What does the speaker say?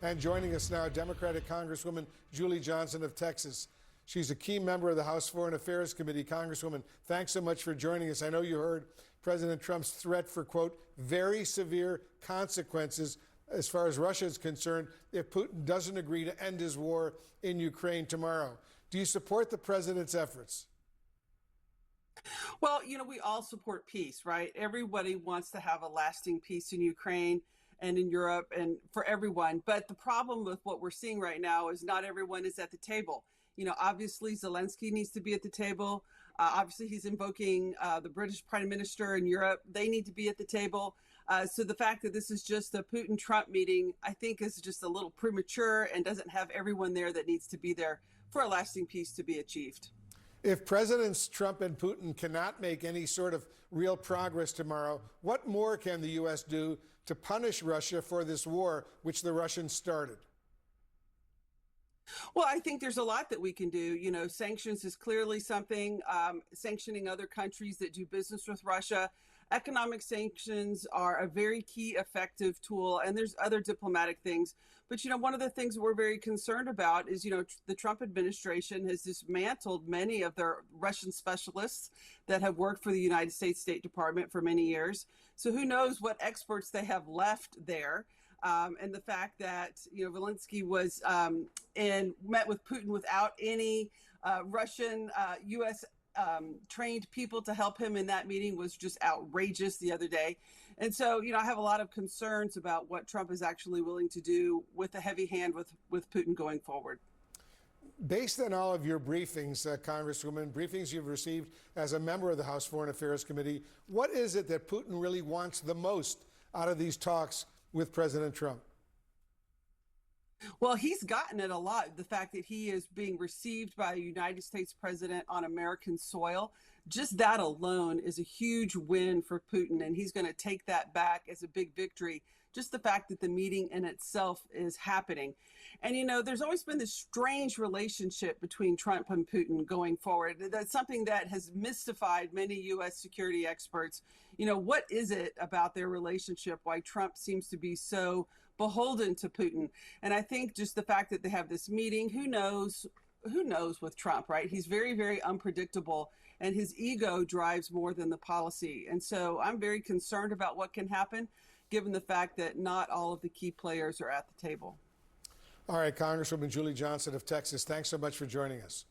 And joining us now, Democratic Congresswoman Julie Johnson of Texas. She's a key member of the House Foreign Affairs Committee. Congresswoman, thanks so much for joining us. I know you heard President Trump's threat for, quote, very severe consequences as far as Russia is concerned if Putin doesn't agree to end his war in Ukraine tomorrow. Do you support the president's efforts? Well, we all support peace, right? Everybody wants to have a lasting peace in Ukraine and in Europe and for everyone. But the problem with what we're seeing right now is not everyone is at the table. Obviously, Zelensky needs to be at the table. Obviously, he's invoking the British Prime Minister in Europe. They need to be at the table. So the fact that this is just a Putin-Trump meeting, I think, is just a little premature and doesn't have everyone there that needs to be there for a lasting peace to be achieved. If Presidents Trump and Putin cannot make any sort of real progress tomorrow, what more can the U.S. do to punish Russia for this war, which the Russians started? Well, I think there's a lot that we can do. Sanctions is clearly something, sanctioning other countries that do business with Russia. Economic sanctions are a very key, effective tool, and there's other diplomatic things. But, one of the things we're very concerned about is, the Trump administration has dismantled many of their Russian specialists that have worked for the United States State Department for many years. So who knows what experts they have left there. And the fact that, Zelensky was and met with Putin without any Russian U.S. Trained people to help him in that meeting was just outrageous the other day. And so, I have a lot of concerns about what Trump is actually willing to do with a heavy hand with Putin going forward. Based on all of your briefings, Congresswoman, briefings you've received as a member of the House Foreign Affairs Committee, what is it that Putin really wants the most out of these talks with President Trump? Well, he's gotten it a lot. The fact that he is being received by a United States president on American soil, just that alone is a huge win for Putin. And he's going to take that back as a big victory. Just the fact that the meeting in itself is happening. And, there's always been this strange relationship between Trump and Putin going forward. That's something that has mystified many U.S. security experts. What is it about their relationship? Why Trump seems to be so beholden to Putin? And I think just the fact that they have this meeting, who knows with Trump, right? He's very, very unpredictable, and his ego drives more than the policy. And so I'm very concerned about what can happen, given the fact that not all of the key players are at the table. All right, Congresswoman Julie Johnson of Texas, thanks so much for joining us.